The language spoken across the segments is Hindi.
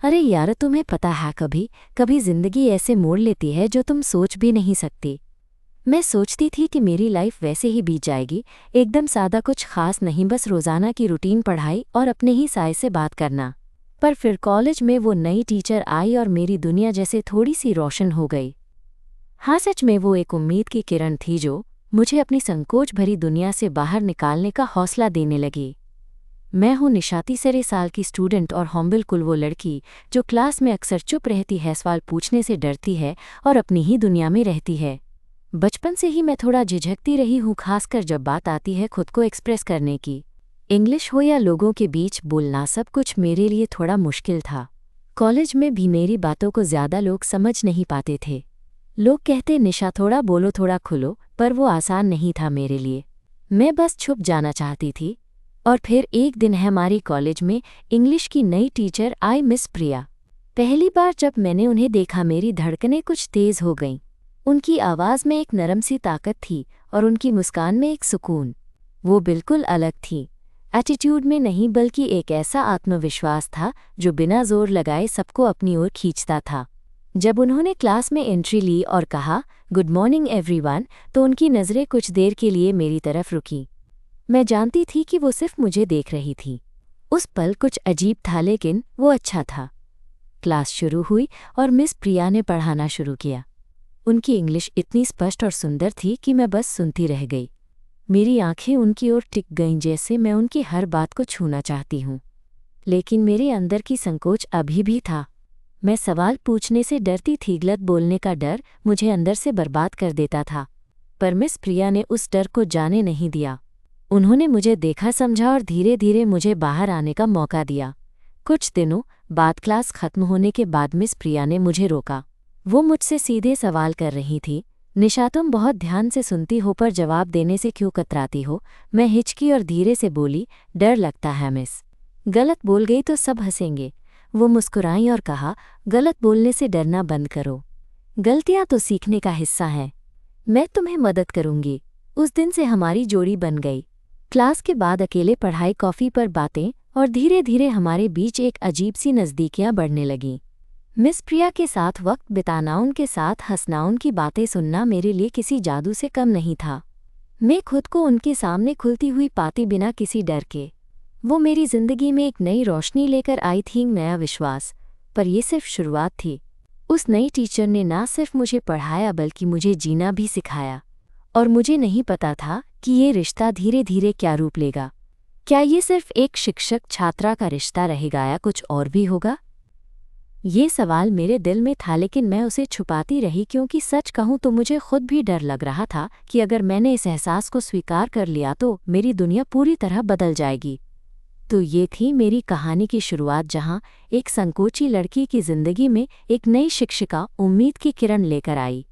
अरे यार, तुम्हें पता है कभी कभी जिंदगी ऐसे मोड़ लेती है जो तुम सोच भी नहीं सकती। मैं सोचती थी कि मेरी लाइफ वैसे ही बीत जाएगी, एकदम सादा, कुछ खास नहीं, बस रोज़ाना की रूटीन, पढ़ाई और अपने ही साय से बात करना। पर फिर कॉलेज में वो नई टीचर आई और मेरी दुनिया जैसे थोड़ी सी रोशन हो गई। हाँ, सच में वो एक उम्मीद की किरण थी जो मुझे अपनी संकोच भरी दुनिया से बाहर निकालने का हौसला देने लगी। मैं हूँ निशाती, 13 साल की स्टूडेंट, और हूँ बिल्कुल वो लड़की जो क्लास में अक्सर चुप रहती है, सवाल पूछने से डरती है और अपनी ही दुनिया में रहती है। बचपन से ही मैं थोड़ा झिझकती रही हूँ, खासकर जब बात आती है खुद को एक्सप्रेस करने की। इंग्लिश हो या लोगों के बीच बोलना, सब कुछ मेरे लिए थोड़ा मुश्किल था। कॉलेज में भी मेरी बातों को ज़्यादा लोग समझ नहीं पाते थे। लोग कहते, निशा थोड़ा बोलो, थोड़ा खुलो, पर वो आसान नहीं था मेरे लिए। मैं बस छुप जाना चाहती थी। और फिर एक दिन हमारी कॉलेज में इंग्लिश की नई टीचर आई, मिस प्रिया। पहली बार जब मैंने उन्हें देखा, मेरी धड़कनें कुछ तेज हो गईं। उनकी आवाज़ में एक नरम सी ताकत थी और उनकी मुस्कान में एक सुकून। वो बिल्कुल अलग थी, एटीट्यूड में नहीं, बल्कि एक ऐसा आत्मविश्वास था जो बिना जोर लगाए सबको अपनी ओर खींचता था। जब उन्होंने क्लास में एंट्री ली और कहा, गुड मॉर्निंग एवरीवन, तो उनकी नज़रें कुछ देर के लिए मेरी तरफ रुकीं। मैं जानती थी कि वो सिर्फ मुझे देख रही थी। उस पल कुछ अजीब था, लेकिन वो अच्छा था। क्लास शुरू हुई और मिस प्रिया ने पढ़ाना शुरू किया। उनकी इंग्लिश इतनी स्पष्ट और सुंदर थी कि मैं बस सुनती रह गई। मेरी आंखें उनकी ओर टिक गईं, जैसे मैं उनकी हर बात को छूना चाहती हूँ। लेकिन मेरे अंदर की संकोच अभी भी था। मैं सवाल पूछने से डरती थी, गलत बोलने का डर मुझे अंदर से बर्बाद कर देता था। पर मिस प्रिया ने उस डर को जाने नहीं दिया। उन्होंने मुझे देखा, समझा और धीरे धीरे मुझे बाहर आने का मौका दिया। कुछ दिनों बाद क्लास खत्म होने के बाद मिस प्रिया ने मुझे रोका। वो मुझसे सीधे सवाल कर रही थी, निशा तुम बहुत ध्यान से सुनती हो पर जवाब देने से क्यों कतराती हो? मैं हिचकी और धीरे से बोली, डर लगता है मिस। गलत बोल गई तो सब हंसेंगे। वो मुस्कुराई और कहा, गलत बोलने से डरना बंद करो। गलतियां तो सीखने का हिस्सा हैं। मैं तुम्हें मदद करूंगी। उस दिन से हमारी जोड़ी बन गई। क्लास के बाद अकेले पढ़ाई, कॉफ़ी पर बातें, और धीरे धीरे हमारे बीच एक अजीब सी नज़दीकियाँ बढ़ने लगीं। मिस प्रिया के साथ वक्त बिताना, उनके साथ हंसना, उनकी बातें सुनना मेरे लिए किसी जादू से कम नहीं था। मैं खुद को उनके सामने खुलती हुई पाती, बिना किसी डर के। वो मेरी ज़िंदगी में एक नई रोशनी लेकर आई थी, नया विश्वास। पर यह सिर्फ शुरुआत थी। उस नई टीचर ने ना सिर्फ मुझे पढ़ाया बल्कि मुझे जीना भी सिखाया। और मुझे नहीं पता था कि ये रिश्ता धीरे धीरे क्या रूप लेगा। क्या ये सिर्फ एक शिक्षक छात्रा का रिश्ता रहेगा या कुछ और भी होगा? ये सवाल मेरे दिल में था, लेकिन मैं उसे छुपाती रही, क्योंकि सच कहूँ तो मुझे खुद भी डर लग रहा था कि अगर मैंने इस एहसास को स्वीकार कर लिया तो मेरी दुनिया पूरी तरह बदल जाएगी। तो ये थी मेरी कहानी की शुरुआत, जहाँ एक संकोची लड़की की जिंदगी में एक नई शिक्षिका उम्मीद की किरण लेकर आई।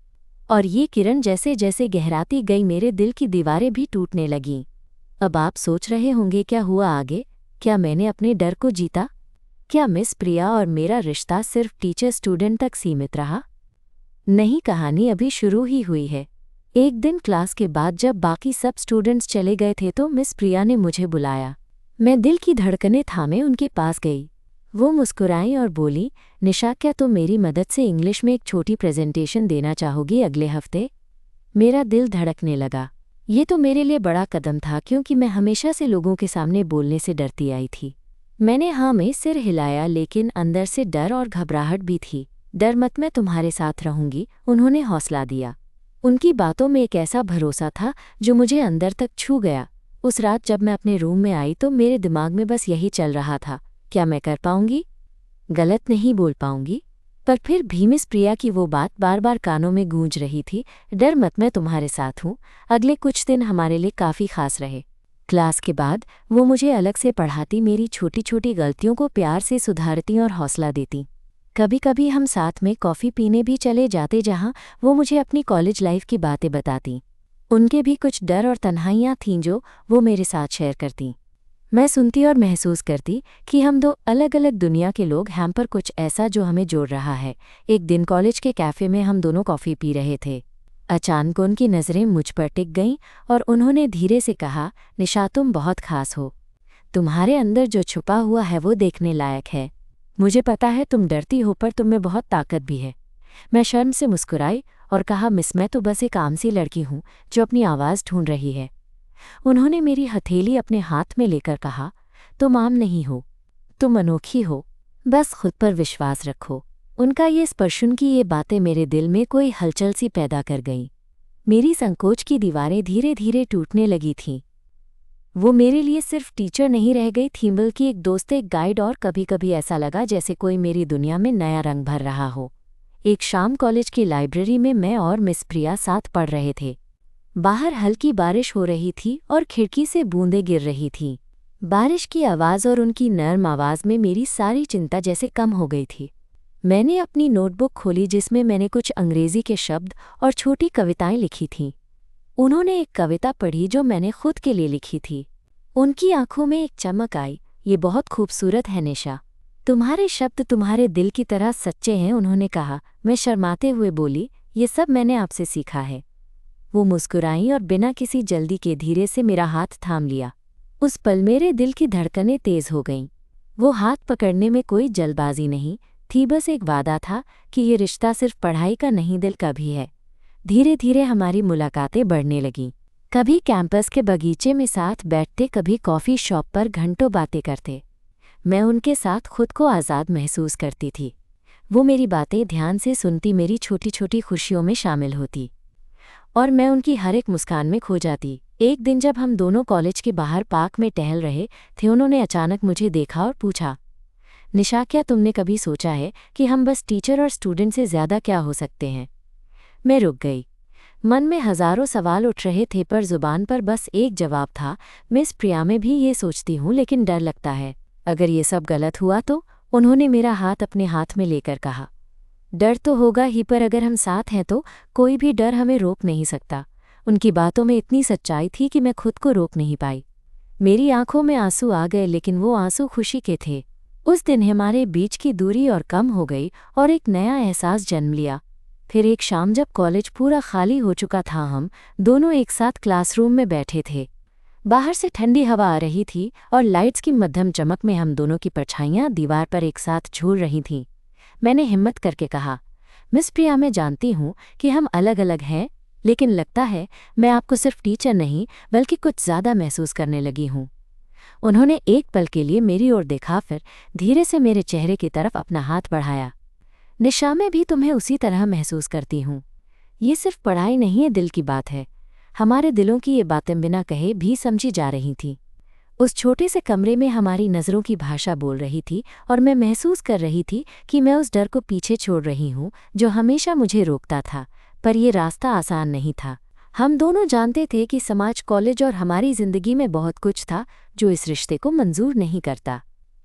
और ये किरण जैसे जैसे गहराती गई, मेरे दिल की दीवारें भी टूटने लगीं। अब आप सोच रहे होंगे, क्या हुआ आगे? क्या मैंने अपने डर को जीता? क्या मिस प्रिया और मेरा रिश्ता सिर्फ टीचर स्टूडेंट तक सीमित रहा? नहीं, कहानी अभी शुरू ही हुई है। एक दिन क्लास के बाद जब बाकी सब स्टूडेंट्स चले गए थे तो मिस प्रिया ने मुझे बुलाया। मैं दिल की धड़कनें थामे उनके पास गई। वो मुस्कुराई और बोली, निशा क्या तुम मेरी मदद से इंग्लिश में एक छोटी प्रेजेंटेशन देना चाहोगी अगले हफ्ते? मेरा दिल धड़कने लगा। ये तो मेरे लिए बड़ा कदम था, क्योंकि मैं हमेशा से लोगों के सामने बोलने से डरती आई थी। मैंने हाँ में सिर हिलाया, लेकिन अंदर से डर और घबराहट भी थी। डर मत, मैं तुम्हारे साथ रहूंगी, उन्होंने हौसला दिया। उनकी बातों में एक ऐसा भरोसा था जो मुझे अंदर तक छू गया। उस रात जब मैं अपने रूम में आई तो मेरे दिमाग में बस यही चल रहा था, क्या मैं कर पाऊंगी? गलत नहीं बोल पाऊंगी? पर फिर भी मिस प्रिया की वो बात बार बार कानों में गूंज रही थी, डर मत, मैं तुम्हारे साथ हूँ। अगले कुछ दिन हमारे लिए काफ़ी खास रहे। क्लास के बाद वो मुझे अलग से पढ़ाती, मेरी छोटी छोटी गलतियों को प्यार से सुधारती और हौसला देती। कभी कभी हम साथ में कॉफ़ी पीने भी चले जाते, जहाँ वो मुझे अपनी कॉलेज लाइफ की बातें बताती। उनके भी कुछ डर और तन्हाइयाँ थीं जो वो मेरे साथ शेयर करती। मैं सुनती और महसूस करती कि हम दो अलग अलग दुनिया के लोग हैं, पर कुछ ऐसा जो हमें जोड़ रहा है। एक दिन कॉलेज के कैफ़े में हम दोनों कॉफ़ी पी रहे थे। अचानक उनकी नज़रें मुझ पर टिक गईं और उन्होंने धीरे से कहा, निशा तुम बहुत खास हो। तुम्हारे अंदर जो छुपा हुआ है वो देखने लायक है। मुझे पता है तुम डरती हो, पर तुम में बहुत ताकत भी है। मैं शर्म से मुस्कुराई और कहा, मिस, मैं तो बस एक आमसी लड़की हूँ जो अपनी आवाज़ ढूंढ रही है। उन्होंने मेरी हथेली अपने हाथ में लेकर कहा, तुम आम नहीं हो, तुम अनोखी हो, बस खुद पर विश्वास रखो। उनका ये स्पर्शन की ये बातें मेरे दिल में कोई हलचल सी पैदा कर गईं। मेरी संकोच की दीवारें धीरे धीरे टूटने लगी थीं। वो मेरे लिए सिर्फ टीचर नहीं रह गई थी, बल्कि एक दोस्त, एक गाइड, और कभी कभी ऐसा लगा जैसे कोई मेरी दुनिया में नया रंग भर रहा हो। एक शाम कॉलेज की लाइब्रेरी में मैं और मिस प्रिया साथ पढ़ रहे थे। बाहर हल्की बारिश हो रही थी और खिड़की से बूंदें गिर रही थीं। बारिश की आवाज़ और उनकी नर्म आवाज़ में मेरी सारी चिंता जैसे कम हो गई थी। मैंने अपनी नोटबुक खोली जिसमें मैंने कुछ अंग्रेज़ी के शब्द और छोटी कविताएं लिखी थीं। उन्होंने एक कविता पढ़ी जो मैंने खुद के लिए लिखी थी। उनकी आंखों में एक चमक आई। ये बहुत खूबसूरत है निशा, तुम्हारे शब्द तुम्हारे दिल की तरह सच्चे हैं, उन्होंने कहा। मैं शर्माते हुए बोली, ये सब मैंने आपसे सीखा है। वो मुस्कुराईं और बिना किसी जल्दी के धीरे से मेरा हाथ थाम लिया। उस पल मेरे दिल की धड़कनें तेज हो गईं। वो हाथ पकड़ने में कोई जल्दबाजी नहीं थी, बस एक वादा था कि ये रिश्ता सिर्फ पढ़ाई का नहीं, दिल का भी है। धीरे धीरे हमारी मुलाकातें बढ़ने लगीं। कभी कैंपस के बगीचे में साथ बैठते, कभी कॉफ़ी शॉप पर घंटों बातें करते। मैं उनके साथ खुद को आज़ाद महसूस करती थी। वो मेरी बातें ध्यान से सुनती, मेरी छोटी छोटी खुशियों में शामिल होती और मैं उनकी हर एक मुस्कान में खो जाती। एक दिन जब हम दोनों कॉलेज के बाहर पार्क में टहल रहे थे, उन्होंने अचानक मुझे देखा और पूछा, निशा, क्या तुमने कभी सोचा है कि हम बस टीचर और स्टूडेंट से ज़्यादा क्या हो सकते हैं? मैं रुक गई। मन में हज़ारों सवाल उठ रहे थे, पर ज़ुबान पर बस एक जवाब था, मिस प्रिया, मैं भी ये सोचती हूँ, लेकिन डर लगता है अगर ये सब गलत हुआ तो। उन्होंने मेरा हाथ अपने हाथ में लेकर कहा, डर तो होगा ही, पर अगर हम साथ हैं तो कोई भी डर हमें रोक नहीं सकता। उनकी बातों में इतनी सच्चाई थी कि मैं खुद को रोक नहीं पाई। मेरी आंखों में आंसू आ गए, लेकिन वो आंसू खुशी के थे। उस दिन हमारे बीच की दूरी और कम हो गई और एक नया एहसास जन्म लिया। फिर एक शाम जब कॉलेज पूरा खाली हो चुका था, हम दोनों एक साथ क्लासरूम में बैठे थे। बाहर से ठंडी हवा आ रही थी और लाइट्स की मध्यम चमक में हम दोनों की परछाइयाँ दीवार पर एक साथ झूल रही थीं। मैंने हिम्मत करके कहा, मिस प्रिया, मैं जानती हूँ कि हम अलग अलग हैं, लेकिन लगता है मैं आपको सिर्फ टीचर नहीं बल्कि कुछ ज़्यादा महसूस करने लगी हूँ। उन्होंने एक पल के लिए मेरी ओर देखा, फिर धीरे से मेरे चेहरे की तरफ अपना हाथ बढ़ाया। निशा, मैं भी तुम्हें उसी तरह महसूस करती हूँ। ये सिर्फ पढ़ाई नहीं है, दिल की बात है। हमारे दिलों की ये बातें बिना कहे भी समझी जा रही थीं। उस छोटे से कमरे में हमारी नज़रों की भाषा बोल रही थी और मैं महसूस कर रही थी कि मैं उस डर को पीछे छोड़ रही हूँ जो हमेशा मुझे रोकता था। पर यह रास्ता आसान नहीं था। हम दोनों जानते थे कि समाज, कॉलेज और हमारी ज़िंदगी में बहुत कुछ था जो इस रिश्ते को मंजूर नहीं करता।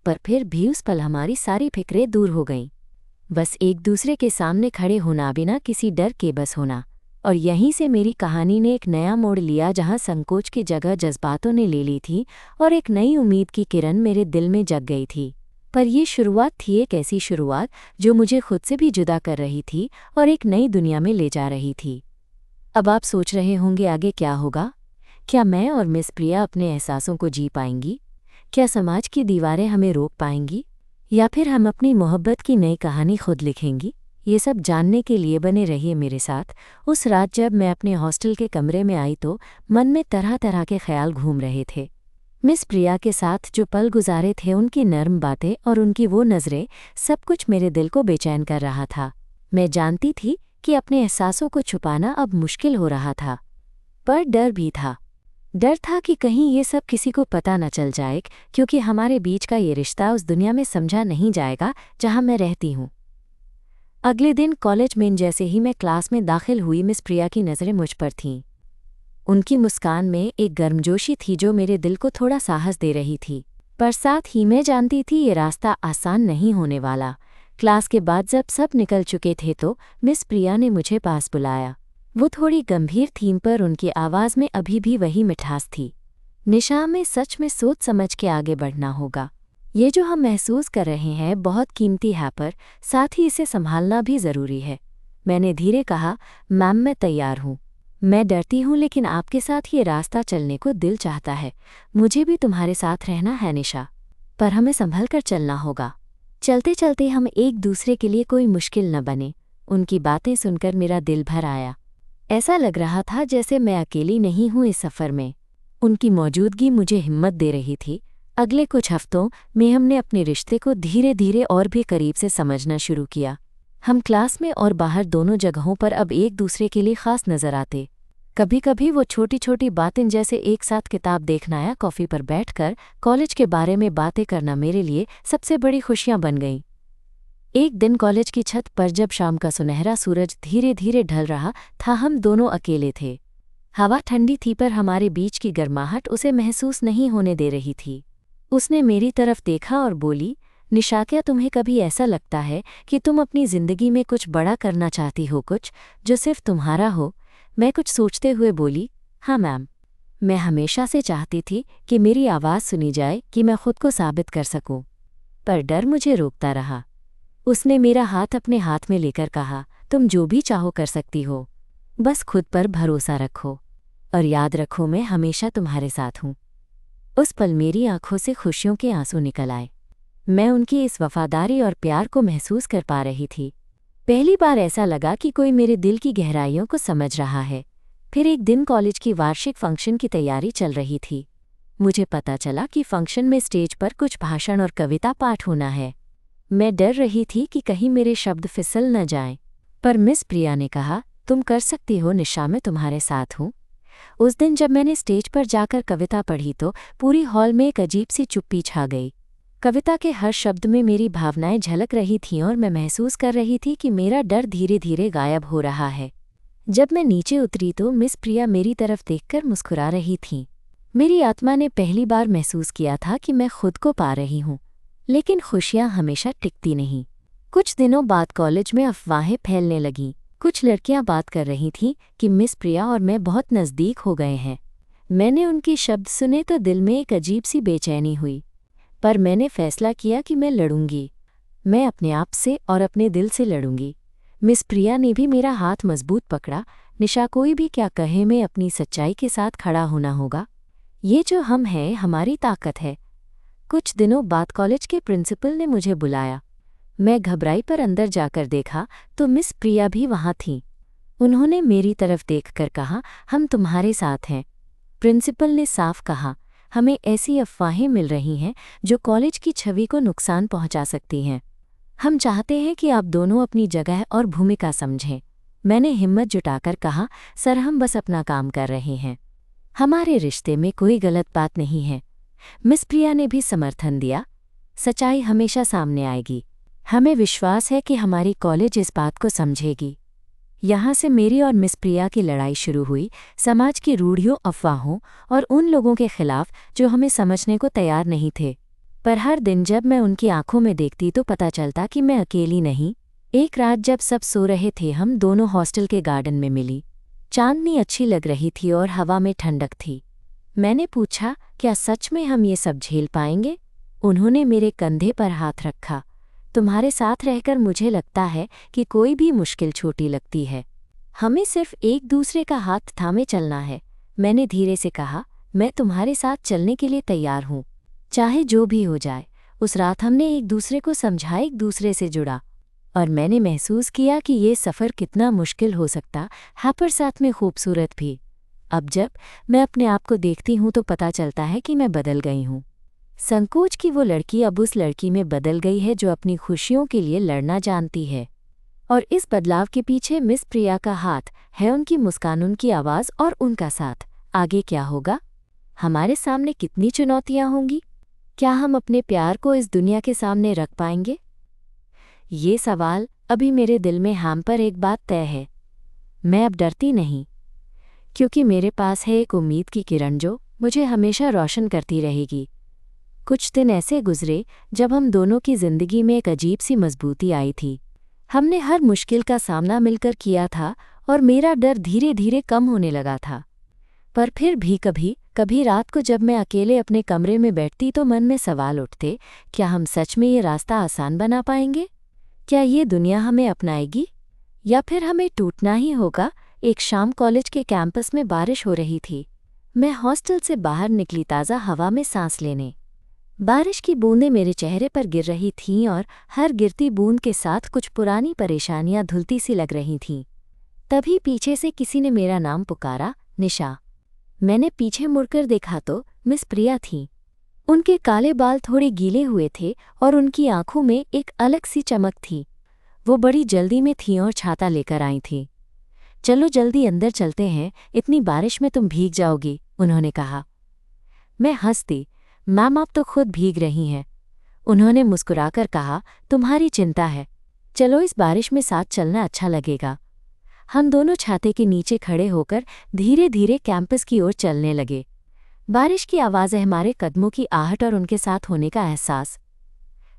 पर फिर भी उस पल हमारी सारी फिक्रें दूर हो गईं। बस एक दूसरे के सामने खड़े होना, बिना किसी डर के बस होना। और यहीं से मेरी कहानी ने एक नया मोड़ लिया, जहां संकोच की जगह जज्बातों ने ले ली थी और एक नई उम्मीद की किरण मेरे दिल में जग गई थी। पर यह शुरुआत थी, एक ऐसी शुरुआत जो मुझे खुद से भी जुदा कर रही थी और एक नई दुनिया में ले जा रही थी। अब आप सोच रहे होंगे, आगे क्या होगा? क्या मैं और मिस प्रिया अपने एहसासों को जी पाएंगी? क्या समाज की दीवारें हमें रोक पाएंगी, या फिर हम अपनी मोहब्बत की नई कहानी खुद लिखेंगी? ये सब जानने के लिए बने रहिए मेरे साथ। उस रात जब मैं अपने हॉस्टल के कमरे में आई तो मन में तरह तरह के ख्याल घूम रहे थे। मिस प्रिया के साथ जो पल गुजारे थे, उनकी नर्म बातें और उनकी वो नज़रें, सब कुछ मेरे दिल को बेचैन कर रहा था। मैं जानती थी कि अपने एहसासों को छुपाना अब मुश्किल हो रहा था, पर डर भी था। डर था कि कहीं ये सब किसी को पता न चल जाए, क्योंकि हमारे बीच का ये रिश्ता उस दुनिया में समझा नहीं जाएगा जहां मैं रहती हूँ। अगले दिन कॉलेज में जैसे ही मैं क्लास में दाखिल हुई, मिस प्रिया की नज़रें मुझ पर थीं। उनकी मुस्कान में एक गर्मजोशी थी जो मेरे दिल को थोड़ा साहस दे रही थी, पर साथ ही मैं जानती थी ये रास्ता आसान नहीं होने वाला। क्लास के बाद जब सब निकल चुके थे तो मिस प्रिया ने मुझे पास बुलाया। वो थोड़ी गंभीर थीं, पर उनकी आवाज़ में अभी भी वही मिठास थी। निशा, में सच में सोच समझ के आगे बढ़ना होगा। ये जो हम महसूस कर रहे हैं बहुत कीमती है, पर साथ ही इसे संभालना भी ज़रूरी है। मैंने धीरे कहा, मैम, मैं तैयार हूँ। मैं डरती हूँ, लेकिन आपके साथ ये रास्ता चलने को दिल चाहता है। मुझे भी तुम्हारे साथ रहना है निशा, पर हमें संभल कर चलना होगा। चलते चलते हम एक दूसरे के लिए कोई मुश्किल न बने। उनकी बातें सुनकर मेरा दिल भर आया। ऐसा लग रहा था जैसे मैं अकेली नहीं हूँ इस सफ़र में। उनकी मौजूदगी मुझे हिम्मत दे रही थी। अगले कुछ हफ्तों में हमने अपने रिश्ते को धीरे धीरे और भी करीब से समझना शुरू किया। हम क्लास में और बाहर दोनों जगहों पर अब एक दूसरे के लिए ख़ास नज़र आते। कभी कभी वो छोटी छोटी बातें जैसे एक साथ किताब देखना या कॉफ़ी पर बैठकर कॉलेज के बारे में बातें करना मेरे लिए सबसे बड़ी खुशियाँ बन गईं। एक दिन कॉलेज की छत पर जब शाम का सुनहरा सूरज धीरे धीरे ढल रहा था, हम दोनों अकेले थे। हवा ठंडी थी पर हमारे बीच की गर्माहट उसे महसूस नहीं होने दे रही थी। उसने मेरी तरफ देखा और बोली, निशा, क्या तुम्हें कभी ऐसा लगता है कि तुम अपनी ज़िंदगी में कुछ बड़ा करना चाहती हो, कुछ जो सिर्फ तुम्हारा हो? मैं कुछ सोचते हुए बोली, हाँ मैम। मैं हमेशा से चाहती थी कि मेरी आवाज़ सुनी जाए, कि मैं खुद को साबित कर सकूं। पर डर मुझे रोकता रहा। उसने मेरा हाथ अपने हाथ में लेकर कहा, तुम जो भी चाहो कर सकती हो, बस खुद पर भरोसा रखो और याद रखो मैं हमेशा तुम्हारे साथ हूँ। उस पल मेरी आंखों से खुशियों के आंसू निकल आए। मैं उनकी इस वफादारी और प्यार को महसूस कर पा रही थी। पहली बार ऐसा लगा कि कोई मेरे दिल की गहराइयों को समझ रहा है। फिर एक दिन कॉलेज की वार्षिक फंक्शन की तैयारी चल रही थी। मुझे पता चला कि फंक्शन में स्टेज पर कुछ भाषण और कविता पाठ होना है। मैं डर रही थी कि कहीं मेरे शब्द फिसल न जाएं, पर मिस प्रिया ने कहा, तुम कर सकती हो निशा, मैं तुम्हारे साथ हूँ। उस दिन जब मैंने स्टेज पर जाकर कविता पढ़ी तो पूरी हॉल में एक अजीब सी चुप्पी छा गई। कविता के हर शब्द में मेरी भावनाएं झलक रही थीं और मैं महसूस कर रही थी कि मेरा डर धीरे धीरे गायब हो रहा है। जब मैं नीचे उतरी तो मिस प्रिया मेरी तरफ देखकर मुस्कुरा रही थीं। मेरी आत्मा ने पहली बार महसूस किया था कि मैं खुद को पा रही हूँ। लेकिन खुशियाँ हमेशा टिकती नहीं। कुछ दिनों बाद कॉलेज में अफवाहें फैलने लगीं। कुछ लड़कियां बात कर रही थीं कि मिस प्रिया और मैं बहुत नज़दीक हो गए हैं। मैंने उनके शब्द सुने तो दिल में एक अजीब सी बेचैनी हुई। पर मैंने फैसला किया कि मैं लड़ूंगी। मैं अपने आप से और अपने दिल से लड़ूंगी। मिस प्रिया ने भी मेरा हाथ मजबूत पकड़ा। निशा, कोई भी क्या कहे, मैं अपनी सच्चाई के साथ खड़ा होना होगा। ये जो हम हैं, हमारी ताकत है। कुछ दिनों बाद कॉलेज के प्रिंसिपल ने मुझे बुलाया। मैं घबराई पर अंदर जाकर देखा तो मिस प्रिया भी वहाँ थीं। उन्होंने मेरी तरफ देखकर कहा, हम तुम्हारे साथ हैं। प्रिंसिपल ने साफ कहा, हमें ऐसी अफवाहें मिल रही हैं जो कॉलेज की छवि को नुकसान पहुंचा सकती हैं। हम चाहते हैं कि आप दोनों अपनी जगह और भूमिका समझें। मैंने हिम्मत जुटाकर कहा, सर, हम बस अपना काम कर रहे हैं। हमारे रिश्ते में कोई गलत बात नहीं है। मिस प्रिया ने भी समर्थन दिया, सच्चाई हमेशा सामने आएगी। हमें विश्वास है कि हमारी कॉलेज इस बात को समझेगी। यहाँ से मेरी और मिस प्रिया की लड़ाई शुरू हुई, समाज की रूढ़ियों, अफवाहों और उन लोगों के खिलाफ जो हमें समझने को तैयार नहीं थे। पर हर दिन जब मैं उनकी आंखों में देखती तो पता चलता कि मैं अकेली नहीं। एक रात जब सब सो रहे थे, हम दोनों हॉस्टल के गार्डन में मिली। चांदनी अच्छी लग रही थी और हवा में ठंडक थी। मैंने पूछा, क्या सच में हम ये सब झेल पाएंगे? उन्होंने मेरे कंधे पर हाथ रखा। तुम्हारे साथ रहकर मुझे लगता है कि कोई भी मुश्किल छोटी लगती है। हमें सिर्फ एक दूसरे का हाथ थामे चलना है। मैंने धीरे से कहा, मैं तुम्हारे साथ चलने के लिए तैयार हूँ, चाहे जो भी हो जाए। उस रात हमने एक दूसरे को समझा, एक दूसरे से जुड़ा, और मैंने महसूस किया कि ये सफ़र कितना मुश्किल हो सकता है पर साथ में खूबसूरत भी। अब जब मैं अपने आप को देखती हूँ तो पता चलता है कि मैं बदल गई हूँ। संकोच की वो लड़की अब उस लड़की में बदल गई है जो अपनी खुशियों के लिए लड़ना जानती है। और इस बदलाव के पीछे मिस प्रिया का हाथ है, उनकी मुस्कान, उनकी आवाज़ और उनका साथ। आगे क्या होगा? हमारे सामने कितनी चुनौतियाँ होंगी? क्या हम अपने प्यार को इस दुनिया के सामने रख पाएंगे? ये सवाल अभी मेरे दिल में हैं, पर एक बात तय है, मैं अब डरती नहीं, क्योंकि मेरे पास है एक उम्मीद की किरण जो मुझे हमेशा रोशन करती रहेगी। कुछ दिन ऐसे गुजरे जब हम दोनों की जिंदगी में एक अजीब सी मजबूती आई थी। हमने हर मुश्किल का सामना मिलकर किया था और मेरा डर धीरे धीरे कम होने लगा था। पर फिर भी कभी रात को जब मैं अकेले अपने कमरे में बैठती तो मन में सवाल उठते, क्या हम सच में ये रास्ता आसान बना पाएंगे? क्या ये दुनिया हमें अपनाएगी या फिर हमें टूटना ही होगा? एक शाम कॉलेज के कैंपस में बारिश हो रही थी। मैं हॉस्टल से बाहर निकली, ताज़ा हवा में सांस लेने। बारिश की बूंदें मेरे चेहरे पर गिर रही थीं और हर गिरती बूंद के साथ कुछ पुरानी परेशानियां धुलती सी लग रही थीं। तभी पीछे से किसी ने मेरा नाम पुकारा, निशा। मैंने पीछे मुड़कर देखा तो मिस प्रिया थीं। उनके काले बाल थोड़े गीले हुए थे और उनकी आंखों में एक अलग सी चमक थी। वो बड़ी जल्दी में थीं और छाता लेकर आई थीं। चलो जल्दी अंदर चलते हैं, इतनी बारिश में तुम भीग जाओगी, उन्होंने कहा। मैं हंस दी। मैम, आप तो खुद भीग रही हैं। उन्होंने मुस्कुराकर कहा, तुम्हारी चिंता है। चलो इस बारिश में साथ चलना अच्छा लगेगा। हम दोनों छाते के नीचे खड़े होकर धीरे धीरे कैंपस की ओर चलने लगे। बारिश की आवाज़ें, हमारे कदमों की आहट और उनके साथ होने का एहसास,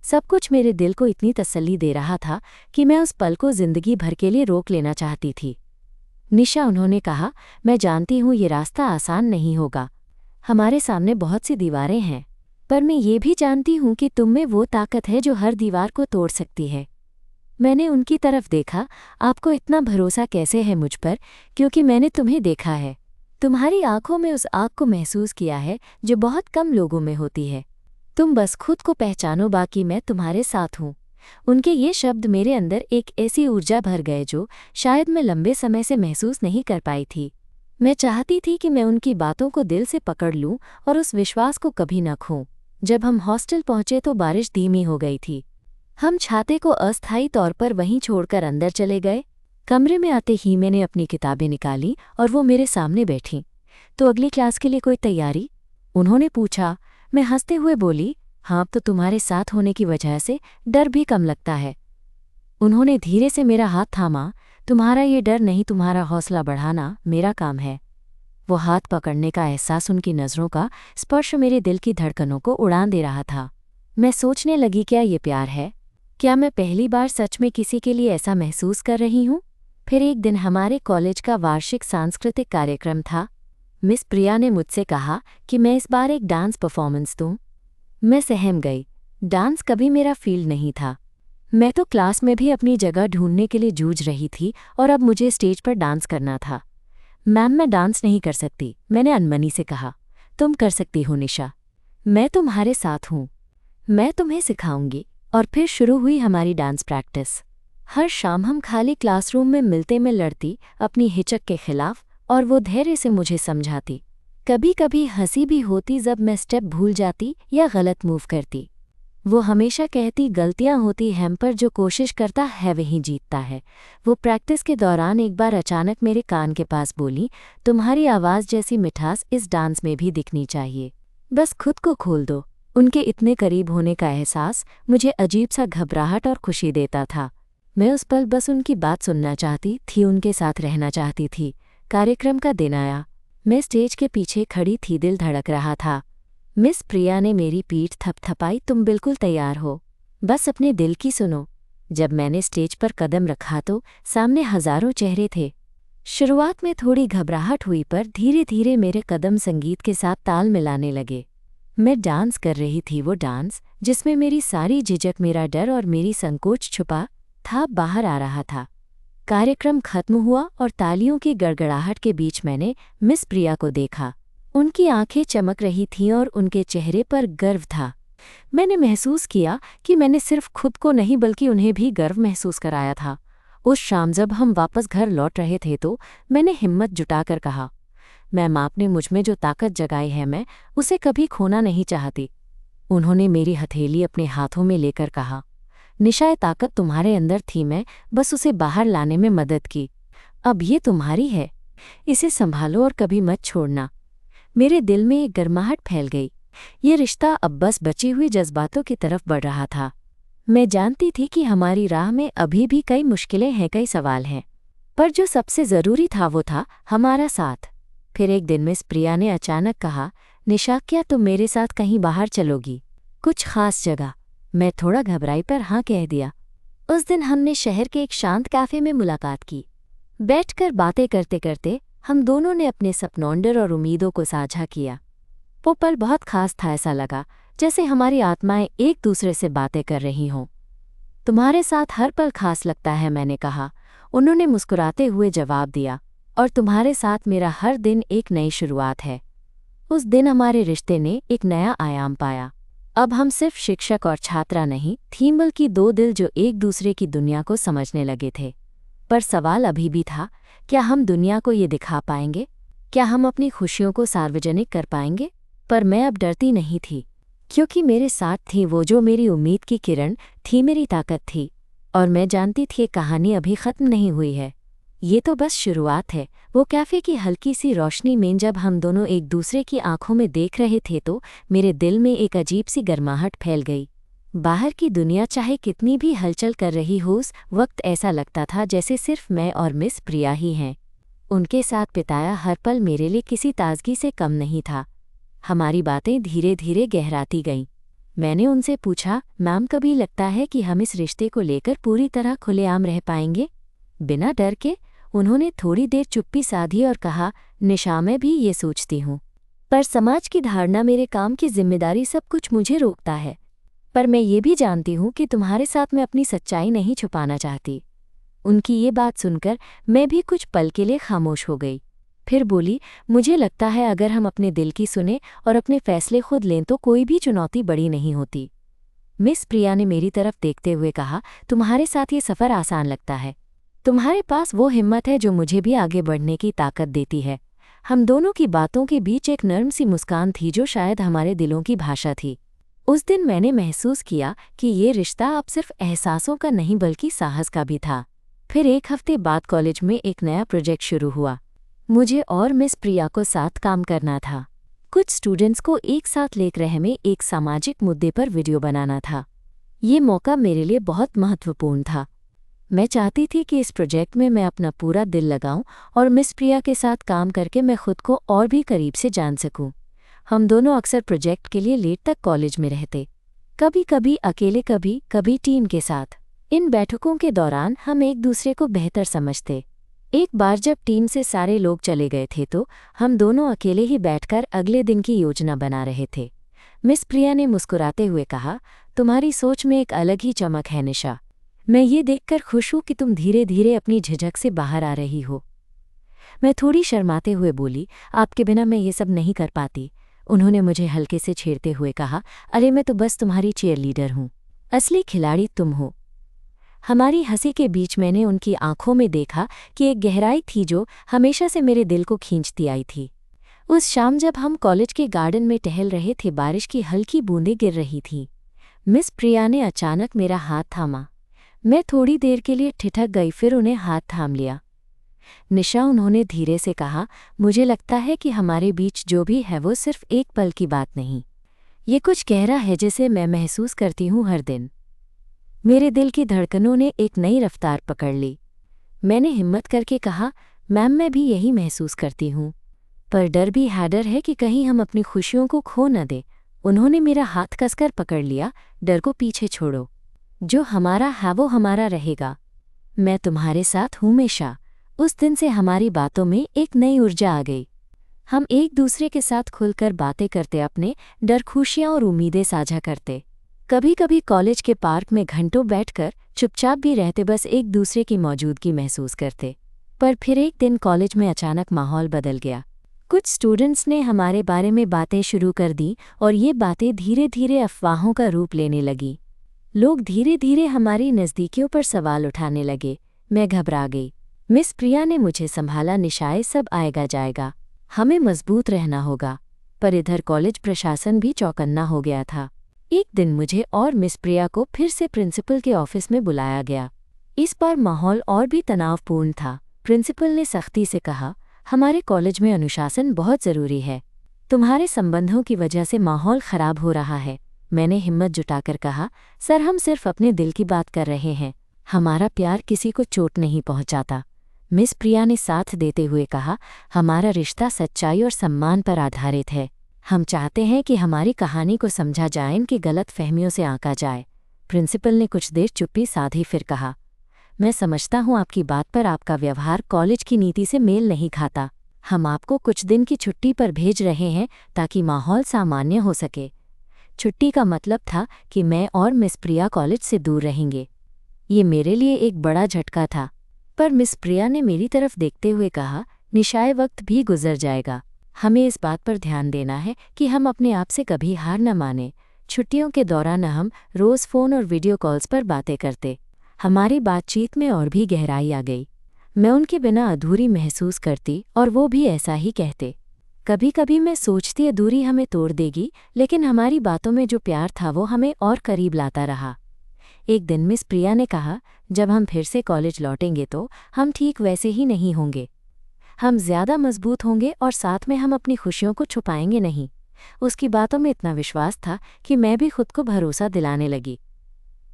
सब कुछ मेरे दिल को इतनी तसल्ली दे रहा था कि मैं उस पल को जिंदगी भर के लिए रोक लेना चाहती थी। निशा, उन्होंने कहा, मैं जानती हूँ ये रास्ता आसान नहीं होगा। हमारे सामने बहुत सी दीवारें हैं, पर मैं ये भी जानती हूँ कि तुम में वो ताकत है जो हर दीवार को तोड़ सकती है। मैंने उनकी तरफ देखा। आपको इतना भरोसा कैसे है मुझ पर? क्योंकि मैंने तुम्हें देखा है। तुम्हारी आंखों में उस आग को महसूस किया है जो बहुत कम लोगों में होती है। तुम बस खुद को पहचानो, बाकी मैं तुम्हारे साथ हूँ। उनके ये शब्द मेरे अंदर एक ऐसी ऊर्जा भर गए जो शायद मैं लंबे समय से महसूस नहीं कर पाई थी। मैं चाहती थी कि मैं उनकी बातों को दिल से पकड़ लूं और उस विश्वास को कभी न खोऊं। जब हम हॉस्टल पहुंचे तो बारिश धीमी हो गई थी। हम छाते को अस्थायी तौर पर वहीं छोड़कर अंदर चले गए। कमरे में आते ही मैंने अपनी किताबें निकाली और वो मेरे सामने बैठीं। तो अगली क्लास के लिए कोई तैयारी? उन्होंने पूछा। मैं हंसते हुए बोली, हाँ, अब तो तुम्हारे साथ होने की वजह से डर भी कम लगता है। उन्होंने धीरे से मेरा हाथ थामा। तुम्हारा ये डर नहीं, तुम्हारा हौसला बढ़ाना मेरा काम है। वो हाथ पकड़ने का एहसास, उनकी नज़रों का स्पर्श मेरे दिल की धड़कनों को उड़ान दे रहा था। मैं सोचने लगी, क्या ये प्यार है? क्या मैं पहली बार सच में किसी के लिए ऐसा महसूस कर रही हूँ? फिर एक दिन हमारे कॉलेज का वार्षिक सांस्कृतिक कार्यक्रम था। मिस प्रिया ने मुझसे कहा कि मैं इस बार एक डांस परफॉर्मेंस दूँ। मैं सहम गई। डांस कभी मेरा फील्ड नहीं था। मैं तो क्लास में भी अपनी जगह ढूंढने के लिए जूझ रही थी और अब मुझे स्टेज पर डांस करना था। मैम, मैं डांस नहीं कर सकती, मैंने अनमनी से कहा। तुम कर सकती हो निशा, मैं तुम्हारे साथ हूँ। मैं तुम्हें सिखाऊंगी। और फिर शुरू हुई हमारी डांस प्रैक्टिस। हर शाम हम खाली क्लासरूम में मिलते, मैं लड़ती अपनी हिचक के खिलाफ और वो धैर्य से मुझे समझाती। कभी कभी हंसी भी होती जब मैं स्टेप भूल जाती या गलत मूव करती। वो हमेशा कहती, गलतियां होती हैं पर जो कोशिश करता है वही जीतता है। वो प्रैक्टिस के दौरान एक बार अचानक मेरे कान के पास बोली, तुम्हारी आवाज़ जैसी मिठास इस डांस में भी दिखनी चाहिए, बस खुद को खोल दो। उनके इतने करीब होने का एहसास मुझे अजीब सा घबराहट और खुशी देता था। मैं उस पल बस उनकी बात सुनना चाहती थी, उनके साथ रहना चाहती थी। कार्यक्रम का दिन आया। मैं स्टेज के पीछे खड़ी थी, दिल धड़क रहा था। मिस प्रिया ने मेरी पीठ थपथपाई, तुम बिल्कुल तैयार हो, बस अपने दिल की सुनो। जब मैंने स्टेज पर कदम रखा तो सामने हजारों चेहरे थे। शुरुआत में थोड़ी घबराहट हुई, पर धीरे धीरे मेरे कदम संगीत के साथ ताल मिलाने लगे। मैं डांस कर रही थी, वो डांस जिसमें मेरी सारी झिझक, मेरा डर और मेरी संकोच छुपा था, बाहर आ रहा था। कार्यक्रम खत्म हुआ और तालियों की गड़गड़ाहट के बीच मैंने मिस प्रिया को देखा। उनकी आंखें चमक रही थीं और उनके चेहरे पर गर्व था। मैंने महसूस किया कि मैंने सिर्फ खुद को नहीं बल्कि उन्हें भी गर्व महसूस कराया था। उस शाम जब हम वापस घर लौट रहे थे तो मैंने हिम्मत जुटाकर कहा, मैम, आपने मुझ में जो ताकत जगाई है मैं उसे कभी खोना नहीं चाहती। उन्होंने मेरी हथेली अपने हाथों में लेकर कहा, निशा, ये ताकत तुम्हारे अंदर थी, मैं बस उसे बाहर लाने में मदद की। अब ये तुम्हारी है, इसे संभालो और कभी मत छोड़ना। मेरे दिल में एक गर्माहट फैल गई। ये रिश्ता अब बस बची हुई जज्बातों की तरफ बढ़ रहा था। मैं जानती थी कि हमारी राह में अभी भी कई मुश्किलें हैं, कई सवाल हैं, पर जो सबसे ज़रूरी था वो था हमारा साथ। फिर एक दिन मिस प्रिया ने अचानक कहा, निशा, क्या तुम मेरे साथ कहीं बाहर चलोगी, कुछ खास जगह? मैं थोड़ा घबराई पर हाँ कह दिया। उस दिन हमने शहर के एक शांत कैफ़े में मुलाकात की। बैठकर बातें करते करते हम दोनों ने अपने सपनों, डर और उम्मीदों को साझा किया। वो पल बहुत खास था, ऐसा लगा जैसे हमारी आत्माएं एक दूसरे से बातें कर रही हों। तुम्हारे साथ हर पल खास लगता है, मैंने कहा। उन्होंने मुस्कुराते हुए जवाब दिया, और तुम्हारे साथ मेरा हर दिन एक नई शुरुआत है। उस दिन हमारे रिश्ते ने एक नया आयाम पाया। अब हम सिर्फ शिक्षक और छात्रा नहीं थीं, बल्कि दो दिल जो एक दूसरे की दुनिया को समझने लगे थे। पर सवाल अभी भी था, क्या हम दुनिया को ये दिखा पाएंगे? क्या हम अपनी खुशियों को सार्वजनिक कर पाएंगे? पर मैं अब डरती नहीं थी, क्योंकि मेरे साथ थी वो जो मेरी उम्मीद की किरण थी, मेरी ताकत थी। और मैं जानती थी ये कहानी अभी ख़त्म नहीं हुई है, ये तो बस शुरुआत है। वो कैफ़े की हल्की सी रोशनी में जब हम दोनों एक दूसरे की आंखों में देख रहे थे तो मेरे दिल में एक अजीब सी गर्माहट फैल गई। बाहर की दुनिया चाहे कितनी भी हलचल कर रही हो, उस वक्त ऐसा लगता था जैसे सिर्फ मैं और मिस प्रिया ही हैं। उनके साथ बिताया हर पल मेरे लिए किसी ताजगी से कम नहीं था। हमारी बातें धीरे धीरे गहराती गईं। मैंने उनसे पूछा, मैम कभी लगता है कि हम इस रिश्ते को लेकर पूरी तरह खुलेआम रह पाएंगे, बिना डर के? उन्होंने थोड़ी देर चुप्पी साधी और कहा, निशा मैं भी ये सोचती हूँ, पर समाज की धारणा, मेरे काम की जिम्मेदारी, सब कुछ मुझे रोकता है। पर मैं ये भी जानती हूँ कि तुम्हारे साथ मैं अपनी सच्चाई नहीं छुपाना चाहती। उनकी ये बात सुनकर मैं भी कुछ पल के लिए खामोश हो गई। फिर बोली, मुझे लगता है अगर हम अपने दिल की सुने और अपने फैसले खुद लें तो कोई भी चुनौती बड़ी नहीं होती। मिस प्रिया ने मेरी तरफ देखते हुए कहा, तुम्हारे साथ ये सफ़र आसान लगता है। तुम्हारे पास वो हिम्मत है जो मुझे भी आगे बढ़ने की ताकत देती है। हम दोनों की बातों के बीच एक नर्म सी मुस्कान थी जो शायद हमारे दिलों की भाषा थी। उस दिन मैंने महसूस किया कि ये रिश्ता अब सिर्फ एहसासों का नहीं बल्कि साहस का भी था। फिर एक हफ्ते बाद कॉलेज में एक नया प्रोजेक्ट शुरू हुआ। मुझे और मिस प्रिया को साथ काम करना था। कुछ स्टूडेंट्स को एक साथ लेकर हमें एक सामाजिक मुद्दे पर वीडियो बनाना था। ये मौका मेरे लिए बहुत महत्वपूर्ण था। मैं चाहती थी कि इस प्रोजेक्ट में मैं अपना पूरा दिल लगाऊं और मिस प्रिया के साथ काम करके मैं खुद को और भी करीब से जान सकूं। हम दोनों अक्सर प्रोजेक्ट के लिए लेट तक कॉलेज में रहते, कभी कभी अकेले, कभी कभी टीम के साथ। इन बैठकों के दौरान हम एक दूसरे को बेहतर समझते। एक बार जब टीम से सारे लोग चले गए थे तो हम दोनों अकेले ही बैठकर अगले दिन की योजना बना रहे थे। मिस प्रिया ने मुस्कुराते हुए कहा, तुम्हारी सोच में एक अलग ही चमक है निशा। मैं ये देखकर खुश हूँ कि तुम धीरे धीरे अपनी झिझक से बाहर आ रही हो। मैं थोड़ी शर्माते हुए बोली, आपके बिना मैं ये सब नहीं कर पाती। उन्होंने मुझे हल्के से छेड़ते हुए कहा, अरे मैं तो बस तुम्हारी चीयरलीडर हूँ, असली खिलाड़ी तुम हो। हमारी हंसी के बीच मैंने उनकी आंखों में देखा कि एक गहराई थी जो हमेशा से मेरे दिल को खींचती आई थी। उस शाम जब हम कॉलेज के गार्डन में टहल रहे थे, बारिश की हल्की बूंदें गिर रही थीं। मिस प्रिया ने अचानक मेरा हाथ थामा। मैं थोड़ी देर के लिए ठिठक गई, फिर उन्हें हाथ थाम लिया। निशा, उन्होंने धीरे से कहा, मुझे लगता है कि हमारे बीच जो भी है वो सिर्फ एक पल की बात नहीं, ये कुछ गहरा है जिसे मैं महसूस करती हूँ हर दिन। मेरे दिल की धड़कनों ने एक नई रफ्तार पकड़ ली। मैंने हिम्मत करके कहा, मैम मैं भी यही महसूस करती हूँ, पर डर भी है, डर है कि कहीं हम अपनी खुशियों को खो न दें। उन्होंने मेरा हाथ कसकर पकड़ लिया, डर को पीछे छोड़ो, जो हमारा है वो हमारा रहेगा। मैं तुम्हारे साथ हूँ हमेशा। उस दिन से हमारी बातों में एक नई ऊर्जा आ गई। हम एक दूसरे के साथ खुलकर बातें करते, अपने डर, खुशियाँ और उम्मीदें साझा करते। कभी कभी कॉलेज के पार्क में घंटों बैठकर चुपचाप भी रहते, बस एक दूसरे की मौजूदगी महसूस करते। पर फिर एक दिन कॉलेज में अचानक माहौल बदल गया। कुछ स्टूडेंट्स ने हमारे बारे में बातें शुरू कर दी और ये बातें धीरे धीरे अफवाहों का रूप लेने लगी। लोग धीरे धीरे हमारी नज़दीकियों पर सवाल उठाने लगे। मैं घबरा गई। मिस प्रिया ने मुझे संभाला, निशाए सब आएगा जाएगा, हमें मजबूत रहना होगा। पर इधर कॉलेज प्रशासन भी चौकन्ना हो गया था। एक दिन मुझे और मिस प्रिया को फिर से प्रिंसिपल के ऑफिस में बुलाया गया। इस बार माहौल और भी तनावपूर्ण था। प्रिंसिपल ने सख्ती से कहा, हमारे कॉलेज में अनुशासन बहुत ज़रूरी है। तुम्हारे संबंधों की वजह से माहौल ख़राब हो रहा है। मैंने हिम्मत जुटाकर कहा, सर हम सिर्फ अपने दिल की बात कर रहे हैं, हमारा प्यार किसी को चोट नहीं पहुंचाता। मिस प्रिया ने साथ देते हुए कहा, हमारा रिश्ता सच्चाई और सम्मान पर आधारित है। हम चाहते हैं कि हमारी कहानी को समझा जाए, इनकी गलत फहमियों से आंका जाए। प्रिंसिपल ने कुछ देर चुप्पी साधी, फिर कहा, मैं समझता हूँ आपकी बात, पर आपका व्यवहार कॉलेज की नीति से मेल नहीं खाता। हम आपको कुछ दिन की छुट्टी पर भेज रहे हैं ताकि माहौल सामान्य हो सके। छुट्टी का मतलब था कि मैं और मिस प्रिया कॉलेज से दूर रहेंगे। ये मेरे लिए एक बड़ा झटका था। पर मिस प्रिया ने मेरी तरफ देखते हुए कहा, निशाए वक्त भी गुजर जाएगा, हमें इस बात पर ध्यान देना है कि हम अपने आप से कभी हार न माने। छुट्टियों के दौरान हम रोज़ फ़ोन और वीडियो कॉल्स पर बातें करते। हमारी बातचीत में और भी गहराई आ गई। मैं उनके बिना अधूरी महसूस करती और वो भी ऐसा ही कहते। कभी कभी मैं सोचती दूरी हमें तोड़ देगी, लेकिन हमारी बातों में जो प्यार था वो हमें और करीब लाता रहा। एक दिन मिस प्रिया ने कहा, जब हम फिर से कॉलेज लौटेंगे तो हम ठीक वैसे ही नहीं होंगे। हम ज़्यादा मजबूत होंगे और साथ में हम अपनी खुशियों को छुपाएंगे नहीं। उसकी बातों में इतना विश्वास था कि मैं भी खुद को भरोसा दिलाने लगी।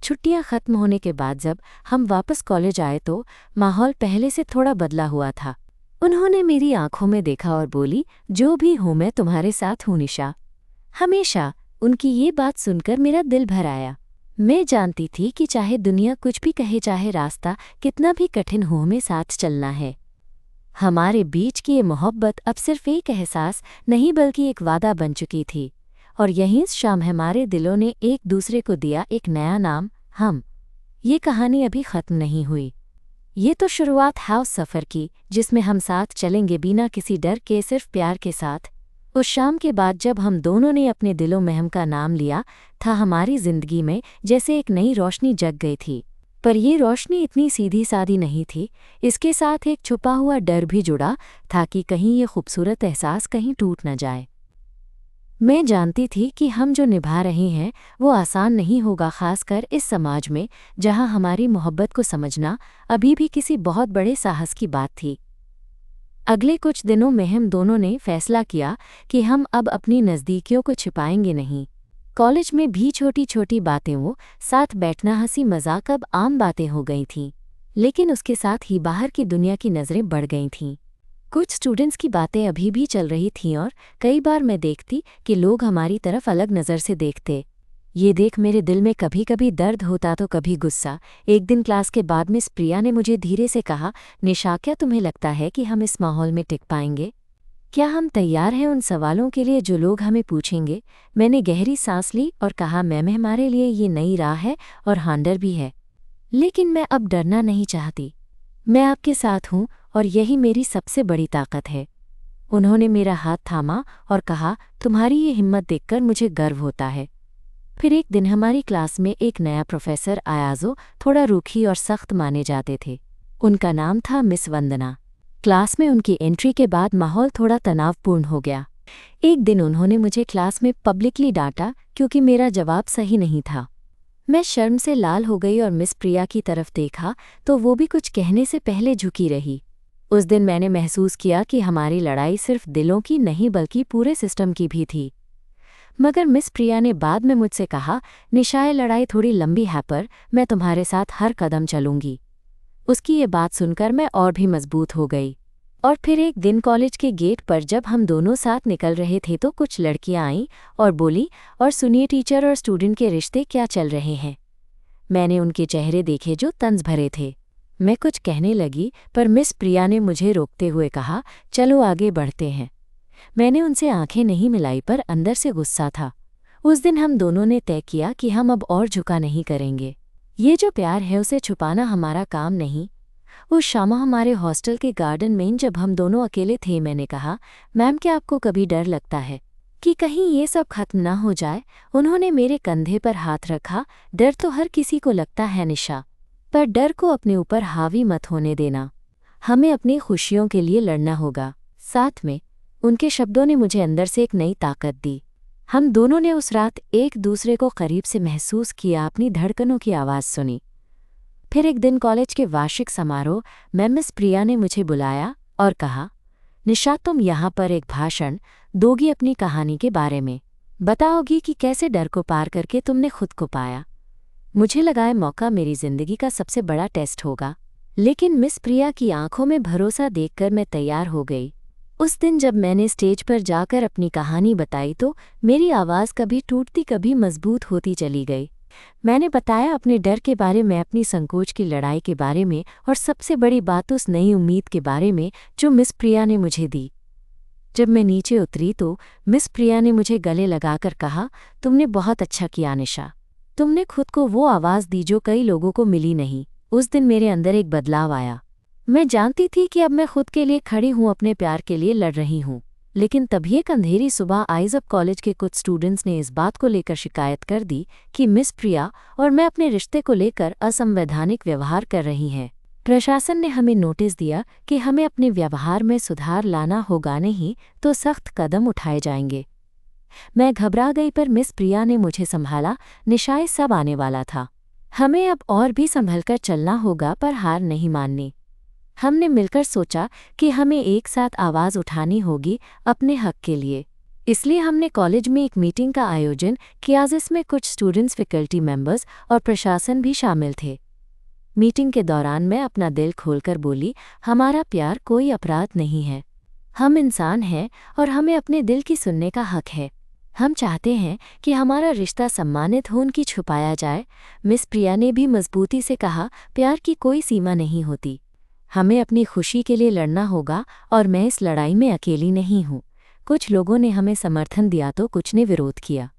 छुट्टियां खत्म होने के बाद जब हम वापस कॉलेज आए तो माहौल पहले से थोड़ा बदला हुआ था। उन्होंने मेरी आंखों में देखा और बोली, जो भी हूं मैं तुम्हारे साथ हूं निशा, हमेशा। उनकी ये बात सुनकर मेरा दिल भर आया। मैं जानती थी कि चाहे दुनिया कुछ भी कहे, चाहे रास्ता कितना भी कठिन हो, हमें साथ चलना है। हमारे बीच की ये मोहब्बत अब सिर्फ एक एहसास नहीं बल्कि एक वादा बन चुकी थी। और यहीं इस शाम हमारे दिलों ने एक दूसरे को दिया एक नया नाम, हम। ये कहानी अभी ख़त्म नहीं हुई। ये तो शुरुआत है उस सफ़र की जिसमें हम साथ चलेंगे बिना किसी डर के, सिर्फ प्यार के साथ। उस शाम के बाद जब हम दोनों ने अपने दिलों में हम का नाम लिया था, हमारी जिंदगी में जैसे एक नई रोशनी जग गई थी। पर ये रोशनी इतनी सीधी सादी नहीं थी। इसके साथ एक छुपा हुआ डर भी जुड़ा था कि कहीं ये खूबसूरत एहसास कहीं टूट न जाए। मैं जानती थी कि हम जो निभा रहे हैं वो आसान नहीं होगा, खासकर इस समाज में जहां हमारी मोहब्बत को समझना अभी भी किसी बहुत बड़े साहस की बात थी। अगले कुछ दिनों में हम दोनों ने फैसला किया कि हम अब अपनी नज़दीकियों को छिपाएंगे नहीं। कॉलेज में भी छोटी छोटी बातें, वो साथ बैठना, हंसी मजाक अब आम बातें हो गई थीं। लेकिन उसके साथ ही बाहर की दुनिया की नज़रें बढ़ गई थीं। कुछ स्टूडेंट्स की बातें अभी भी चल रही थीं और कई बार मैं देखती कि लोग हमारी तरफ अलग नज़र से देखते। ये देख मेरे दिल में कभी कभी दर्द होता तो कभी गुस्सा। एक दिन क्लास के बाद मिस प्रिया ने मुझे धीरे से कहा, निशा, क्या तुम्हें लगता है कि हम इस माहौल में टिक पाएंगे? क्या हम तैयार हैं उन सवालों के लिए जो लोग हमें पूछेंगे? मैंने गहरी सांस ली और कहा, मैम, हमारे लिए ये नई राह है और हांडर भी है, लेकिन मैं अब डरना नहीं चाहती। मैं आपके साथ हूँ और यही मेरी सबसे बड़ी ताकत है। उन्होंने मेरा हाथ थामा और कहा, तुम्हारी ये हिम्मत देखकर मुझे गर्व होता है। फिर एक दिन हमारी क्लास में एक नया प्रोफेसर आया जो थोड़ा रूखी और सख्त माने जाते थे। उनका नाम था मिस वंदना। क्लास में उनकी एंट्री के बाद माहौल थोड़ा तनावपूर्ण हो गया। एक दिन उन्होंने मुझे क्लास में पब्लिकली डांटा क्योंकि मेरा जवाब सही नहीं था। मैं शर्म से लाल हो गई और मिस प्रिया की तरफ देखा तो वो भी कुछ कहने से पहले झुकी रही। उस दिन मैंने महसूस किया कि हमारी लड़ाई सिर्फ दिलों की नहीं बल्कि पूरे सिस्टम की भी थी। मगर मिस प्रिया ने बाद में मुझसे कहा, निशा, ये लड़ाई थोड़ी लंबी है पर मैं तुम्हारे साथ हर कदम चलूंगी। उसकी ये बात सुनकर मैं और भी मजबूत हो गई। और फिर एक दिन कॉलेज के गेट पर जब हम दोनों साथ निकल रहे थे तो कुछ लड़कियां आईं और बोली, और सुनिए, टीचर और स्टूडेंट के रिश्ते क्या चल रहे हैं। मैंने उनके चेहरे देखे जो तंज भरे थे। मैं कुछ कहने लगी पर मिस प्रिया ने मुझे रोकते हुए कहा, चलो आगे बढ़ते हैं। मैंने उनसे आंखें नहीं मिलाई पर अंदर से गुस्सा था। उस दिन हम दोनों ने तय किया कि हम अब और झुका नहीं करेंगे। ये जो प्यार है उसे छुपाना हमारा काम नहीं। उस शाम हमारे हॉस्टल के गार्डन में जब हम दोनों अकेले थे, मैंने कहा, मैम, क्या आपको कभी डर लगता है कि कहीं ये सब खत्म ना हो जाए? उन्होंने मेरे कंधे पर हाथ रखा। डर तो हर किसी को लगता है निशा, पर डर को अपने ऊपर हावी मत होने देना। हमें अपनी खुशियों के लिए लड़ना होगा। साथ में उनके शब्दों ने मुझे अंदर से एक नई ताकत दी। हम दोनों ने उस रात एक दूसरे को करीब से महसूस किया, अपनी धड़कनों की आवाज़ सुनी। फिर एक दिन कॉलेज के वार्षिक समारोह में मिस प्रिया ने मुझे बुलाया और कहा, निशा, तुम यहाँ पर एक भाषण दोगी अपनी कहानी के बारे में। बताओगी कि कैसे डर को पार करके तुमने खुद को पाया। मुझे लगा ये मौका मेरी जिंदगी का सबसे बड़ा टेस्ट होगा। लेकिन मिस प्रिया की आंखों में भरोसा देखकर मैं तैयार हो गई। उस दिन जब मैंने स्टेज पर जाकर अपनी कहानी बताई तो मेरी आवाज़ कभी टूटती कभी मजबूत होती चली गई। मैंने बताया अपने डर के बारे में, अपनी संकोच की लड़ाई के बारे में और सबसे बड़ी बात उस नई उम्मीद के बारे में जो मिस प्रिया ने मुझे दी। जब मैं नीचे उतरी तो मिस प्रिया ने मुझे गले लगाकर कहा, तुमने बहुत अच्छा किया निशा। तुमने खुद को वो आवाज़ दी जो कई लोगों को मिली नहीं। उस दिन मेरे अंदर एक बदलाव आया। मैं जानती थी कि अब मैं खुद के लिए खड़ी हूँ, अपने प्यार के लिए लड़ रही हूँ। लेकिन तभी एक अंधेरी सुबह आइजब कॉलेज के कुछ स्टूडेंट्स ने इस बात को लेकर शिकायत कर दी कि मिस प्रिया और मैं अपने रिश्ते को लेकर असंवैधानिक व्यवहार कर रही हैं। प्रशासन ने हमें नोटिस दिया कि हमें अपने व्यवहार में सुधार लाना होगा, नहीं तो सख्त कदम उठाए जाएंगे। मैं घबरा गई, पर मिस प्रिया ने मुझे संभाला। निशाए सब आने वाला था। हमें अब और भी संभलकर चलना होगा, पर हार नहीं माननी। हमने मिलकर सोचा कि हमें एक साथ आवाज़ उठानी होगी अपने हक के लिए। इसलिए हमने कॉलेज में एक मीटिंग का आयोजन किया, जिसमें कुछ स्टूडेंट्स, फैकल्टी मेंबर्स और प्रशासन भी शामिल थे। मीटिंग के दौरान मैं अपना दिल खोलकर बोली, हमारा प्यार कोई अपराध नहीं है। हम इंसान हैं और हमें अपने दिल की सुनने का हक है। हम चाहते हैं कि हमारा रिश्ता सम्मानित हो, उनकी छुपाया जाए। मिस प्रिया ने भी मजबूती से कहा, प्यार की कोई सीमा नहीं होती। हमें अपनी खुशी के लिए लड़ना होगा और मैं इस लड़ाई में अकेली नहीं हूँ। कुछ लोगों ने हमें समर्थन दिया तो कुछ ने विरोध किया।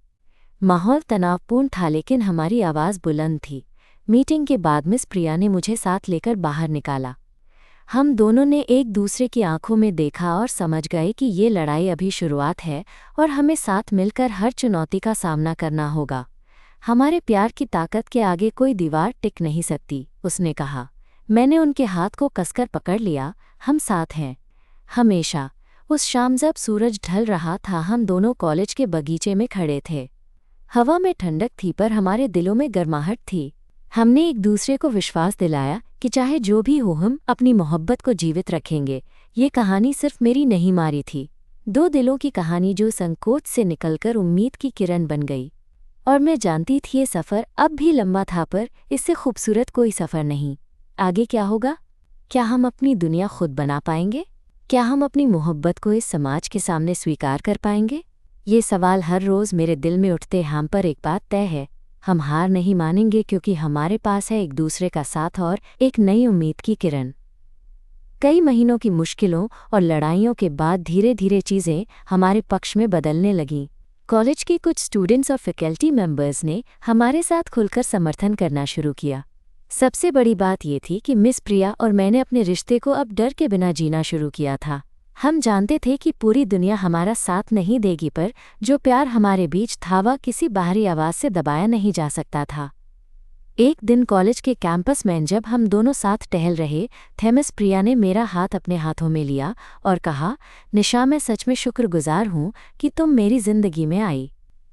माहौल तनावपूर्ण था, लेकिन हमारी आवाज़ बुलंद थी। मीटिंग के बाद मिस प्रिया ने मुझे साथ लेकर बाहर निकाला। हम दोनों ने एक दूसरे की आंखों में देखा और समझ गए कि ये लड़ाई अभी शुरुआत है और हमें साथ मिलकर हर चुनौती का सामना करना होगा। हमारे प्यार की ताकत के आगे कोई दीवार टिक नहीं सकती, उसने कहा। मैंने उनके हाथ को कसकर पकड़ लिया। हम साथ हैं, हमेशा। उस शाम जब सूरज ढल रहा था, हम दोनों कॉलेज के बगीचे में खड़े थे। हवा में ठंडक थी, पर हमारे दिलों में गर्माहट थी। हमने एक दूसरे को विश्वास दिलाया कि चाहे जो भी हो, हम अपनी मोहब्बत को जीवित रखेंगे। ये कहानी सिर्फ मेरी नहीं मारी थी, दो दिलों की कहानी जो संकोच से निकलकर उम्मीद की किरण बन गई। और मैं जानती थी ये सफ़र अब भी लंबा था, पर इससे खूबसूरत कोई सफ़र नहीं। आगे क्या होगा? क्या हम अपनी दुनिया खुद बना पाएंगे? क्या हम अपनी मोहब्बत को इस समाज के सामने स्वीकार कर पाएंगे? ये सवाल हर रोज़ मेरे दिल में उठते। हम पर एक बात तय है, हम हार नहीं मानेंगे, क्योंकि हमारे पास है एक दूसरे का साथ और एक नई उम्मीद की किरण। कई महीनों की मुश्किलों और लड़ाइयों के बाद धीरे धीरे चीज़ें हमारे पक्ष में बदलने लगीं। कॉलेज के कुछ स्टूडेंट्स और फैकल्टी मेंबर्स ने हमारे साथ खुलकर समर्थन करना शुरू किया। सबसे बड़ी बात ये थी कि मिस प्रिया और मैंने अपने रिश्ते को अब डर के बिना जीना शुरू किया था। हम जानते थे कि पूरी दुनिया हमारा साथ नहीं देगी, पर जो प्यार हमारे बीच था वह किसी बाहरी आवाज़ से दबाया नहीं जा सकता था। एक दिन कॉलेज के कैंपस में जब हम दोनों साथ टहल रहे थे, मिस प्रिया ने मेरा हाथ अपने हाथों में लिया और कहा, निशा, मैं सच में शुक्रगुजार हूँ कि तुम मेरी ज़िंदगी में आई।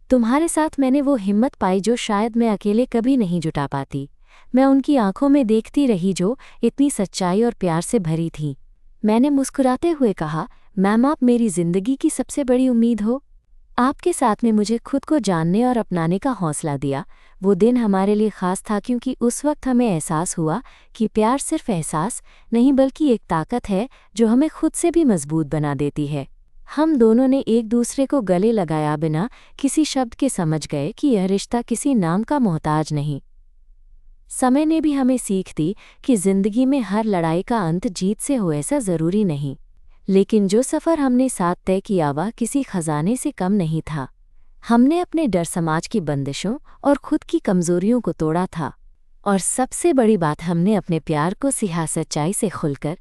तुम्हारे साथ मैंने वो हिम्मत पाई जो शायद मैं अकेले कभी नहीं जुटा पाती। मैं उनकी आंखों में देखती रही जो इतनी सच्चाई और प्यार से भरी थी। मैंने मुस्कुराते हुए कहा, मैम, आप मेरी ज़िंदगी की सबसे बड़ी उम्मीद हो। आपके साथ में मुझे खुद को जानने और अपनाने का हौसला दिया। वो दिन हमारे लिए ख़ास था, क्योंकि उस वक्त हमें एहसास हुआ कि प्यार सिर्फ एहसास नहीं, बल्कि एक ताकत है जो हमें खुद से भी मजबूत बना देती है। हम दोनों ने एक दूसरे को गले लगाया बिना किसी शब्द के समझ गए कि यह रिश्ता किसी नाम का मोहताज नहीं। समय ने भी हमें सीख दी कि ज़िंदगी में हर लड़ाई का अंत जीत से हो, ऐसा ज़रूरी नहीं। लेकिन जो सफ़र हमने साथ तय किया वह किसी खजाने से कम नहीं था। हमने अपने डर, समाज की बंदिशों और खुद की कमज़ोरियों को तोड़ा था। और सबसे बड़ी बात, हमने अपने प्यार को सिहा सच्चाई से खुलकर।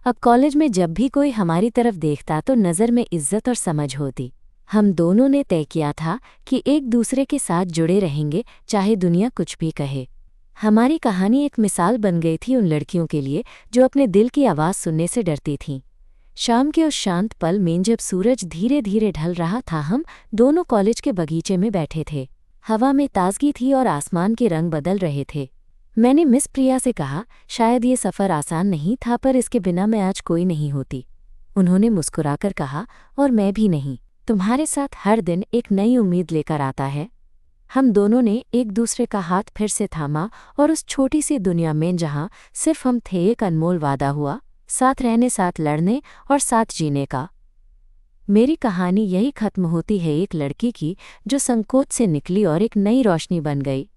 अब कॉलेज में जब भी कोई हमारी तरफ देखता तो नज़र में इज्जत और समझ होती। हम दोनों ने तय किया था कि एक दूसरे के साथ जुड़े रहेंगे, चाहे दुनिया कुछ भी कहे। हमारी कहानी एक मिसाल बन गई थी उन लड़कियों के लिए जो अपने दिल की आवाज़ सुनने से डरती थीं। शाम के उस शांत पल में जब सूरज धीरे धीरे ढल रहा था, हम दोनों कॉलेज के बगीचे में बैठे थे। हवा में ताजगी थी और आसमान के रंग बदल रहे थे। मैंने मिस प्रिया से कहा, शायद ये सफ़र आसान नहीं था, पर इसके बिना मैं आज कोई नहीं होती। उन्होंने मुस्कुराकर कहा, और मैं भी नहीं। तुम्हारे साथ हर दिन एक नई उम्मीद लेकर आता है। हम दोनों ने एक दूसरे का हाथ फिर से थामा और उस छोटी सी दुनिया में जहाँ सिर्फ हम थे, एक अनमोल वादा हुआ, साथ रहने, साथ लड़ने और साथ जीने का। मेरी कहानी यही खत्म होती है, एक लड़की की जो संकोच से निकली और एक नई रोशनी बन गई।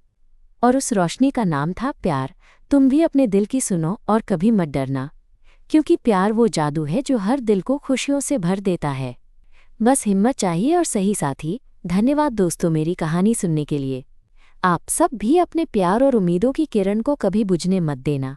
और उस रोशनी का नाम था प्यार। तुम भी अपने दिल की सुनो और कभी मत डरना, क्योंकि प्यार वो जादू है जो हर दिल को खुशियों से भर देता है। बस हिम्मत चाहिए और सही साथी। धन्यवाद दोस्तों मेरी कहानी सुनने के लिए। आप सब भी अपने प्यार और उम्मीदों की किरण को कभी बुझने मत देना।